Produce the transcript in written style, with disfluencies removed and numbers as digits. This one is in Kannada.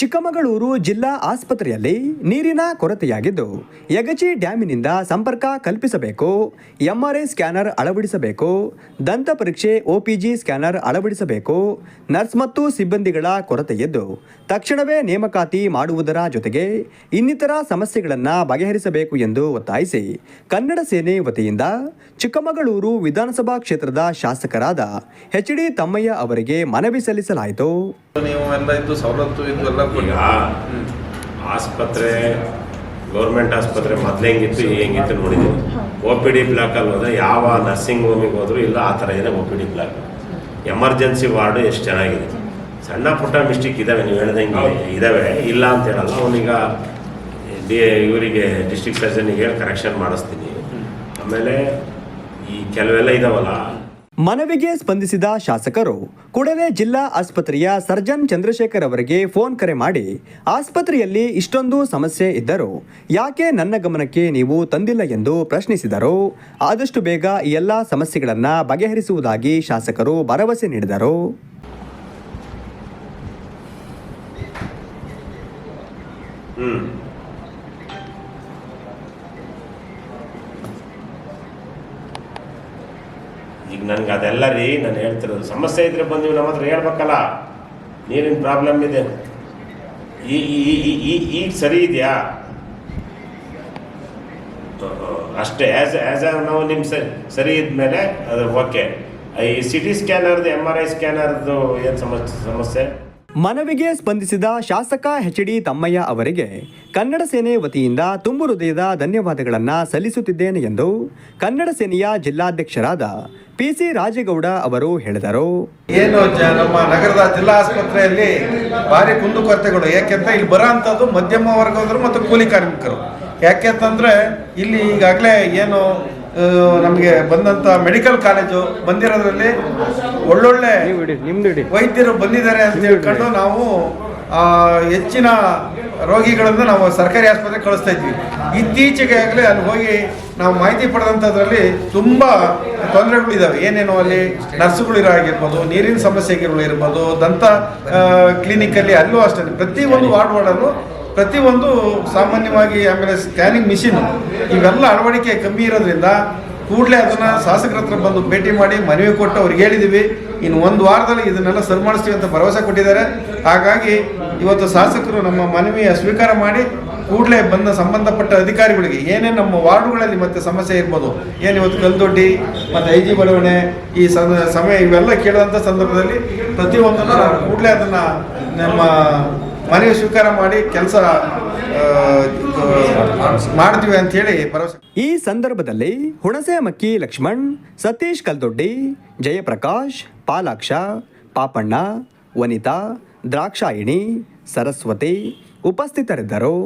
ಚಿಕ್ಕಮಗಳೂರು ಜಿಲ್ಲಾ ಆಸ್ಪತ್ರೆಯಲ್ಲಿ ನೀರಿನ ಕೊರತೆಯಾಗಿದ್ದು ಯಗಚಿ ಡ್ಯಾಮಿನಿಂದ ಸಂಪರ್ಕ ಕಲ್ಪಿಸಬೇಕು, ಎಂಆರ್ಐ ಸ್ಕ್ಯಾನರ್ ಅಳವಡಿಸಬೇಕು, ದಂತ ಪರೀಕ್ಷೆ ಒಪಿಜಿ ಸ್ಕ್ಯಾನರ್ ಅಳವಡಿಸಬೇಕು, ನರ್ಸ್ ಮತ್ತು ಸಿಬ್ಬಂದಿಗಳ ಕೊರತೆಯಿದ್ದು ತಕ್ಷಣವೇ ನೇಮಕಾತಿ ಮಾಡುವುದರ ಜೊತೆಗೆ ಇನ್ನಿತರ ಸಮಸ್ಯೆಗಳನ್ನು ಬಗೆಹರಿಸಬೇಕು ಎಂದು ಒತ್ತಾಯಿಸಿ ಕನ್ನಡ ಸೇನೆ ವತಿಯಿಂದ ಚಿಕ್ಕಮಗಳೂರು ವಿಧಾನಸಭಾ ಕ್ಷೇತ್ರದ ಶಾಸಕರಾದ ಎಚ್.ಡಿ. ತಮ್ಮಯ್ಯ ಅವರಿಗೆ ಮನವಿ ಸಲ್ಲಿಸಲಾಯಿತು. ನೀವು ಎಲ್ಲ ಇದ್ದು ಸವಲತ್ತು ಇದು ಎಲ್ಲ ಈಗ ಆಸ್ಪತ್ರೆ ಗೌರ್ಮೆಂಟ್ ಆಸ್ಪತ್ರೆ ಮೊದಲು ಹೆಂಗಿತ್ತು ಹೆಂಗಿತ್ತು ನೋಡಿದ್ದೀವಿ. OPD ಬ್ಲಾಕಲ್ಲಿ ಹೋದರೆ ಯಾವ ನರ್ಸಿಂಗ್ ಹೋಮಿಗೆ ಹೋದರೂ ಇಲ್ಲ ಆ ಥರ ಇದೆ. OPD ಬ್ಲಾಕ್ ಎಮರ್ಜೆನ್ಸಿ ವಾರ್ಡು ಎಷ್ಟು ಚೆನ್ನಾಗಿದೆ. ಸಣ್ಣ ಪುಟ್ಟ ಮಿಸ್ಟೇಕ್ ಇದ್ದಾವೆ, ನೀವು ಹೇಳ್ದಂಗೆ ಇದ್ದಾವೆ, ಇಲ್ಲ ಅಂತ ಹೇಳಲ್ಲ. ಅವನೀಗ ಇವರಿಗೆ ಡಿಸ್ಟ್ರಿಕ್ಟ್ ಸರ್ಜನಿಗೆ ಹೇಳಿ ಕರೆಕ್ಷನ್ ಮಾಡಿಸ್ತೀನಿ. ಆಮೇಲೆ ಈ ಕೆಲವೆಲ್ಲ ಇದಾವಲ್ಲ. ಮನವಿಗೆ ಸ್ಪಂದಿಸಿದ ಶಾಸಕರು ಕೂಡಲೇ ಜಿಲ್ಲಾ ಆಸ್ಪತ್ರೆಯ ಸರ್ಜನ್ ಚಂದ್ರಶೇಖರ್ ಅವರಿಗೆ ಫೋನ್ ಕರೆ ಮಾಡಿ ಆಸ್ಪತ್ರೆಯಲ್ಲಿ ಇಷ್ಟೊಂದು ಸಮಸ್ಯೆ ಇದ್ದರೂ ಯಾಕೆ ನನ್ನ ಗಮನಕ್ಕೆ ನೀವು ತಂದಿಲ್ಲ ಎಂದು ಪ್ರಶ್ನಿಸಿದರು. ಆದಷ್ಟು ಬೇಗ ಈ ಎಲ್ಲ ಸಮಸ್ಯೆಗಳನ್ನು ಬಗೆಹರಿಸುವುದಾಗಿ ಶಾಸಕರು ಭರವಸೆ ನೀಡಿದರು. ಈಗ ನನಗೆ ಅದೆಲ್ಲ ರೀ ನಾನು ಹೇಳ್ತಿರೋದು. ಸಮಸ್ಯೆ ಇದ್ರೆ ಬಂದು ನಮ್ಮ ಹತ್ರ ಹೇಳ್ಬೇಕಲ್ಲ, ನೀರಿನ ಪ್ರಾಬ್ಲಮ್ ಇದೆ, ಈಗ ಸರಿ ಇದೆಯಾ ಅಷ್ಟೇ. ಆ್ಯಸ್ ನಾವು ನಿಮ್ಮ ಸರಿ ಇದ್ಮೇಲೆ ಅದು ಓಕೆ. ಈ CT ಸ್ಕ್ಯಾನರ್ದು MRI ಸ್ಕ್ಯಾನರ್ದು ಏನು ಸಮಸ್ಯೆ? ಮನವಿಗೆ ಸ್ಪಂದಿಸಿದ ಶಾಸಕ ಎಚ್.ಡಿ. ತಮ್ಮಯ್ಯ ಅವರಿಗೆ ಕನ್ನಡ ಸೇನೆ ವತಿಯಿಂದ ತುಂಬು ಹೃದಯದ ಧನ್ಯವಾದಗಳನ್ನು ಸಲ್ಲಿಸುತ್ತಿದ್ದೇನೆ ಎಂದು ಕನ್ನಡ ಸೇನೆಯ ಜಿಲ್ಲಾಧ್ಯಕ್ಷರಾದ PC ರಾಜೇಗೌಡ ಅವರು ಹೇಳಿದರು. ಏನು ನಮ್ಮ ನಗರದ ಜಿಲ್ಲಾ ಆಸ್ಪತ್ರೆಯಲ್ಲಿ ಭಾರಿ ಕುಂದುಕೊರತೆಗಳು. ಯಾಕೆಂದ್ರೆ ಇಲ್ಲಿ ಬರೋ ಅಂಥದ್ದು ಮಧ್ಯಮ ವರ್ಗದವರು ಮತ್ತು ಕೂಲಿ ಕಾರ್ಮಿಕರು. ಯಾಕೆಂತಂದ್ರೆ ಇಲ್ಲಿ ಈಗಾಗಲೇ ಏನು ನಮಗೆ ಬಂದಂಥ ಮೆಡಿಕಲ್ ಕಾಲೇಜು ಬಂದಿರೋದ್ರಲ್ಲಿ ಒಳ್ಳೊಳ್ಳೆ ವೈದ್ಯರು ಬಂದಿದ್ದಾರೆ ಅಂತ ಹೇಳ್ಕೊಂಡು ನಾವು ಹೆಚ್ಚಿನ ರೋಗಿಗಳನ್ನು ನಾವು ಸರ್ಕಾರಿ ಆಸ್ಪತ್ರೆಗೆ ಕಳಿಸ್ತಾ ಇದ್ವಿ. ಇತ್ತೀಚೆಗೆ ಆಗಲೇ ಅಲ್ಲಿ ಹೋಗಿ ನಾವು ಮಾಹಿತಿ ಪಡೆದಂಥದ್ರಲ್ಲಿ ತುಂಬ ತೊಂದರೆಗಳಿದ್ದಾವೆ. ಏನೇನೋ ಅಲ್ಲಿ ನರ್ಸುಗಳು ಆಗಿರ್ಬೋದು, ನೀರಿನ ಸಮಸ್ಯೆಗಳು ಇರ್ಬೋದು, ದಂತ ಕ್ಲಿನಿಕಲ್ಲಿ ಅಲ್ಲೂ ಅಷ್ಟೇ ಪ್ರತಿಯೊಂದು ವಾರ್ಡಲ್ಲೂ ಪ್ರತಿಯೊಂದು ಸಾಮಾನ್ಯವಾಗಿ ಆಮೇಲೆ ಸ್ಕ್ಯಾನಿಂಗ್ ಮಿಷಿನು ಇವೆಲ್ಲ ಅಳವಡಿಕೆ ಕಮ್ಮಿ ಇರೋದ್ರಿಂದ ಕೂಡಲೇ ಅದನ್ನು ಶಾಸಕರ ಹತ್ರ ಬಂದು ಭೇಟಿ ಮಾಡಿ ಮನವಿ ಕೊಟ್ಟು ಅವ್ರಿಗೆ ಹೇಳಿದ್ದೀವಿ. ಇನ್ನು ಒಂದು ವಾರದಲ್ಲಿ ಇದನ್ನೆಲ್ಲ ಸರಿ ಮಾಡಿಸ್ತೀವಿ ಅಂತ ಭರವಸೆ ಕೊಟ್ಟಿದ್ದಾರೆ. ಹಾಗಾಗಿ ಇವತ್ತು ಶಾಸಕರು ನಮ್ಮ ಮನವಿಯ ಸ್ವೀಕಾರ ಮಾಡಿ ಕೂಡಲೇ ಬಂದ ಸಂಬಂಧಪಟ್ಟ ಅಧಿಕಾರಿಗಳಿಗೆ ಏನೇನು ನಮ್ಮ ವಾರ್ಡುಗಳಲ್ಲಿ ಮತ್ತೆ ಸಮಸ್ಯೆ ಇರ್ಬೋದು, ಏನು ಇವತ್ತು ಕಲ್ದೊಡ್ಡಿ ಮತ್ತು IG ಬಡಾವಣೆ ಈ ಸಮಯ ಇವೆಲ್ಲ ಕೇಳಿದಂಥ ಸಂದರ್ಭದಲ್ಲಿ ಪ್ರತಿಯೊಂದನ್ನು ನಾವು ಕೂಡಲೇ ಅದನ್ನು ನಮ್ಮ ಮನವಿ ಸ್ವೀಕಾರ ಮಾಡಿ ಕೆಲಸ ಮಾಡ್ತೀವಿ ಅಂತ ಹೇಳಿ ಭರವಸೆ. ಈ ಸಂದರ್ಭದಲ್ಲಿ ಹುಣಸೆಮಕ್ಕಿ ಲಕ್ಷ್ಮಣ್, ಸತೀಶ್ ಕಲ್ದೊಡ್ಡಿ, ಜಯಪ್ರಕಾಶ್, ಪಾಲಾಕ್ಷ, ಪಾಪಣ್ಣ, ವನಿತಾ, ದ್ರಾಕ್ಷಾಯಿಣಿ, ಸರಸ್ವತಿ ಉಪಸ್ಥಿತರಿದ್ದರು.